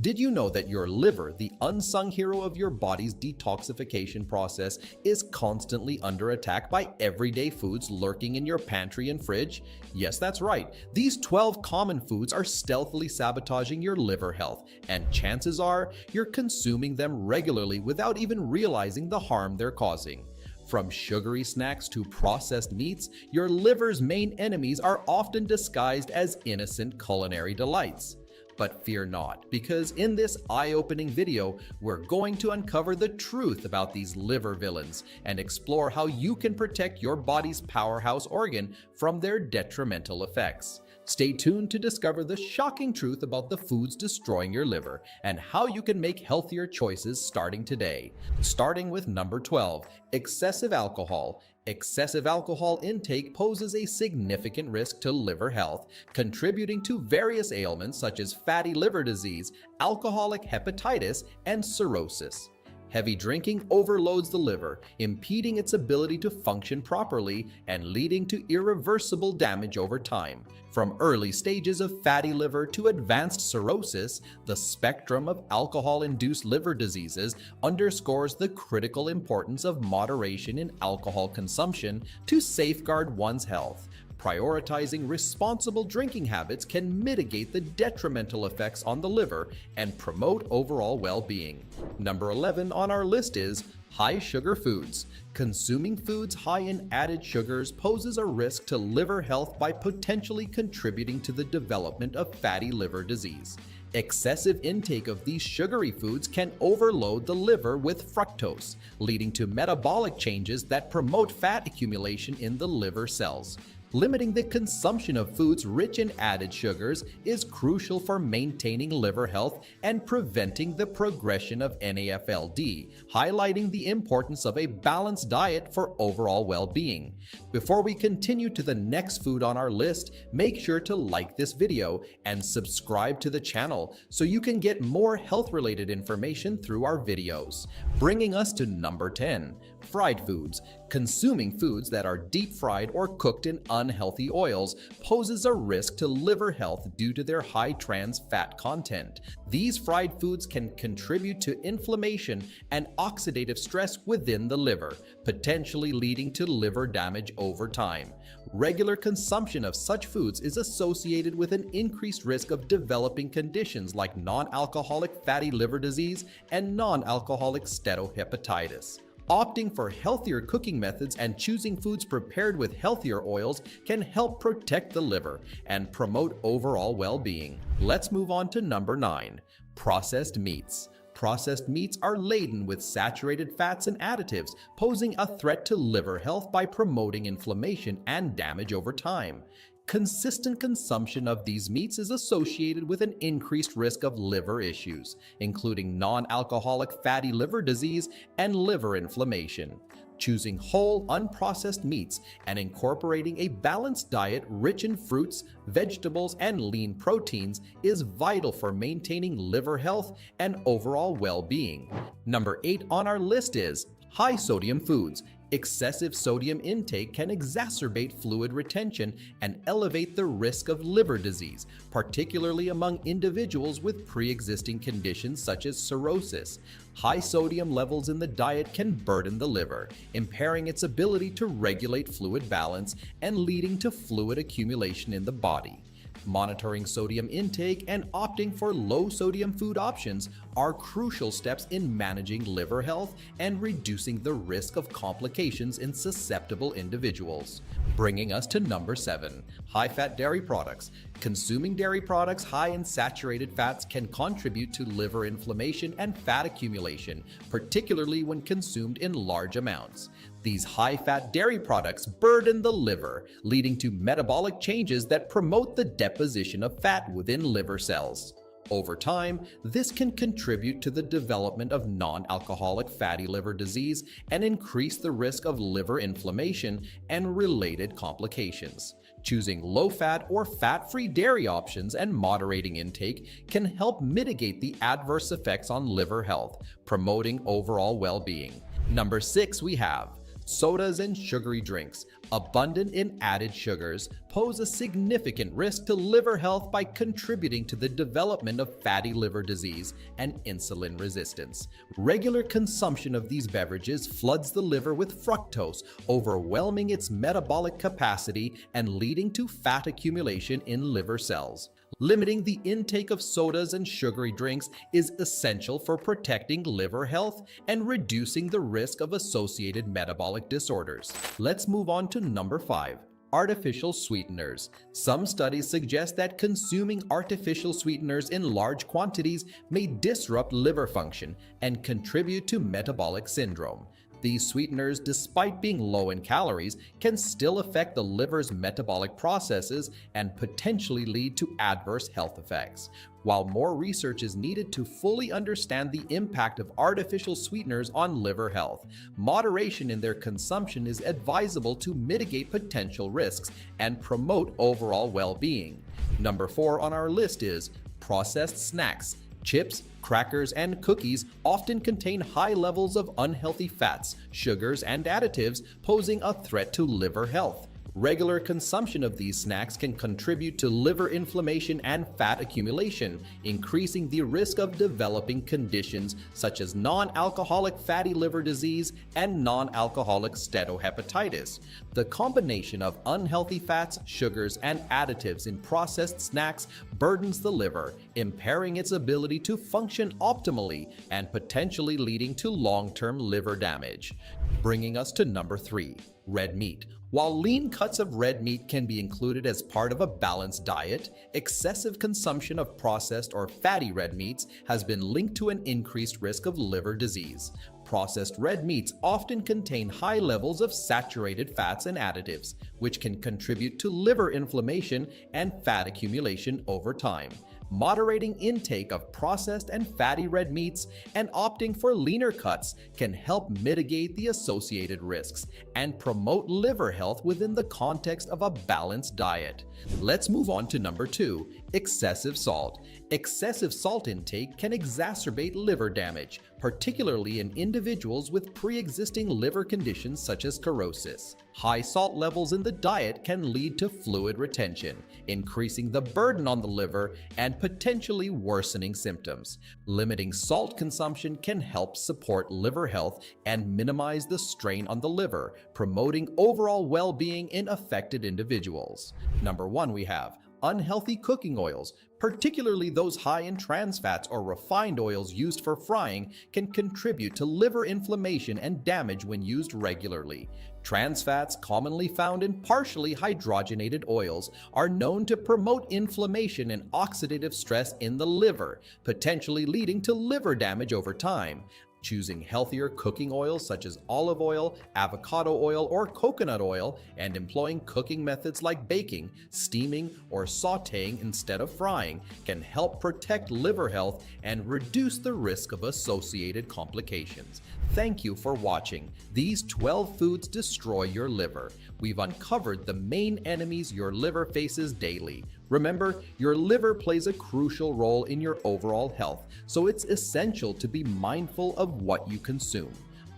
Did you know that your liver, the unsung hero of your body's detoxification process, is constantly under attack by everyday foods lurking in your pantry and fridge? Yes, that's right. These 12 common foods are stealthily sabotaging your liver health, and chances are you're consuming them regularly without even realizing the harm they're causing. From sugary snacks to processed meats, your liver's main enemies are often disguised as innocent culinary delights. But fear not, because in this eye-opening video, we're going to uncover the truth about these liver villains and explore how you can protect your body's powerhouse organ from their detrimental effects. Stay tuned to discover the shocking truth about the foods destroying your liver and how you can make healthier choices starting today. Starting with number 12, excessive alcohol. Excessive alcohol intake poses a significant risk to liver health, contributing to various ailments such as fatty liver disease, alcoholic hepatitis, and cirrhosis. Heavy drinking overloads the liver, impeding its ability to function properly and leading to irreversible damage over time. From early stages of fatty liver to advanced cirrhosis, the spectrum of alcohol-induced liver diseases underscores the critical importance of moderation in alcohol consumption to safeguard one's health. Prioritizing responsible drinking habits can mitigate the detrimental effects on the liver and promote overall well-being. Number 11 on our list is high sugar foods. Consuming foods high in added sugars poses a risk to liver health by potentially contributing to the development of fatty liver disease. Excessive intake of these sugary foods can overload the liver with fructose, leading to metabolic changes that promote fat accumulation in the liver cells. Limiting the consumption of foods rich in added sugars is crucial for maintaining liver health and preventing the progression of NAFLD, highlighting the importance of a balanced diet for overall well-being. Before we continue to the next food on our list, make sure to like this video and subscribe to the channel so you can get more health-related information through our videos. Bringing us to number 10, fried foods. Consuming foods that are deep fried or cooked in unhealthy oils poses a risk to liver health due to their high trans fat content. These fried foods can contribute to inflammation and oxidative stress within the liver, potentially leading to liver damage over time. Regular consumption of such foods is associated with an increased risk of developing conditions like non-alcoholic fatty liver disease and non-alcoholic steatohepatitis. Opting for healthier cooking methods and choosing foods prepared with healthier oils can help protect the liver and promote overall well-being. Let's move on to number 9, processed meats. Processed meats are laden with saturated fats and additives, posing a threat to liver health by promoting inflammation and damage over time. Consistent consumption of these meats is associated with an increased risk of liver issues, including non-alcoholic fatty liver disease and liver inflammation. Choosing whole, unprocessed meats and incorporating a balanced diet rich in fruits, vegetables, and lean proteins is vital for maintaining liver health and overall well-being. Number 8 on our list is high sodium foods. Excessive sodium intake can exacerbate fluid retention and elevate the risk of liver disease, particularly among individuals with pre-existing conditions such as cirrhosis. High sodium levels in the diet can burden the liver, impairing its ability to regulate fluid balance and leading to fluid accumulation in the body. Monitoring sodium intake and opting for low-sodium food options are crucial steps in managing liver health and reducing the risk of complications in susceptible individuals. Bringing us to number 7, high-fat dairy products. Consuming dairy products high in saturated fats can contribute to liver inflammation and fat accumulation, particularly when consumed in large amounts. These high-fat dairy products burden the liver, leading to metabolic changes that promote the deposition of fat within liver cells. Over time, this can contribute to the development of non-alcoholic fatty liver disease and increase the risk of liver inflammation and related complications. Choosing low-fat or fat-free dairy options and moderating intake can help mitigate the adverse effects on liver health, promoting overall well-being. Number 6, we have Sodas and sugary drinks, abundant in added sugars, pose a significant risk to liver health by contributing to the development of fatty liver disease and insulin resistance. Regular consumption of these beverages floods the liver with fructose, overwhelming its metabolic capacity and leading to fat accumulation in liver cells. Limiting the intake of sodas and sugary drinks is essential for protecting liver health and reducing the risk of associated metabolic disorders. Let's move on to number 5. Artificial sweeteners. Some studies suggest that consuming artificial sweeteners in large quantities may disrupt liver function and contribute to metabolic syndrome. These sweeteners, despite being low in calories, can still affect the liver's metabolic processes and potentially lead to adverse health effects. While more research is needed to fully understand the impact of artificial sweeteners on liver health, moderation in their consumption is advisable to mitigate potential risks and promote overall well-being. Number 4 on our list is processed snacks. Chips, crackers, and cookies often contain high levels of unhealthy fats, sugars, and additives, posing a threat to liver health. Regular consumption of these snacks can contribute to liver inflammation and fat accumulation, increasing the risk of developing conditions such as non-alcoholic fatty liver disease and non-alcoholic steatohepatitis. The combination of unhealthy fats, sugars, and additives in processed snacks burdens the liver, impairing its ability to function optimally and potentially leading to long-term liver damage. Bringing us to number 3, red meat. While lean cuts of red meat can be included as part of a balanced diet, excessive consumption of processed or fatty red meats has been linked to an increased risk of liver disease. Processed red meats often contain high levels of saturated fats and additives, which can contribute to liver inflammation and fat accumulation over time. Moderating intake of processed and fatty red meats and opting for leaner cuts can help mitigate the associated risks and promote liver health within the context of a balanced diet. Let's move on to number 2, excessive salt. Excessive salt intake can exacerbate liver damage, particularly in individuals with pre-existing liver conditions such as cirrhosis. High salt levels in the diet can lead to fluid retention, increasing the burden on the liver and potentially worsening symptoms. Limiting salt consumption can help support liver health and minimize the strain on the liver, promoting overall well-being in affected individuals. Number 1, we have unhealthy cooking oils, particularly those high in trans fats or refined oils used for frying, can contribute to liver inflammation and damage when used regularly. Trans fats, commonly found in partially hydrogenated oils, are known to promote inflammation and oxidative stress in the liver, potentially leading to liver damage over time. Choosing healthier cooking oils such as olive oil, avocado oil, or coconut oil, and employing cooking methods like baking, steaming, or sautéing instead of frying can help protect liver health and reduce the risk of associated complications. Thank you for watching. These 12 foods destroy your liver. We've uncovered the main enemies your liver faces daily. Remember, your liver plays a crucial role in your overall health, so it's essential to be mindful of what you consume.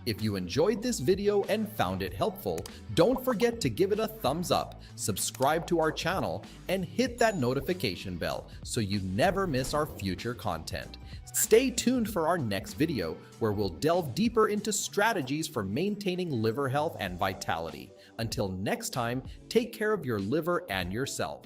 If you enjoyed this video and found it helpful, don't forget to give it a thumbs up, subscribe to our channel, and hit that notification bell so you never miss our future content. Stay tuned for our next video, where we'll delve deeper into strategies for maintaining liver health and vitality. Until next time, take care of your liver and yourself.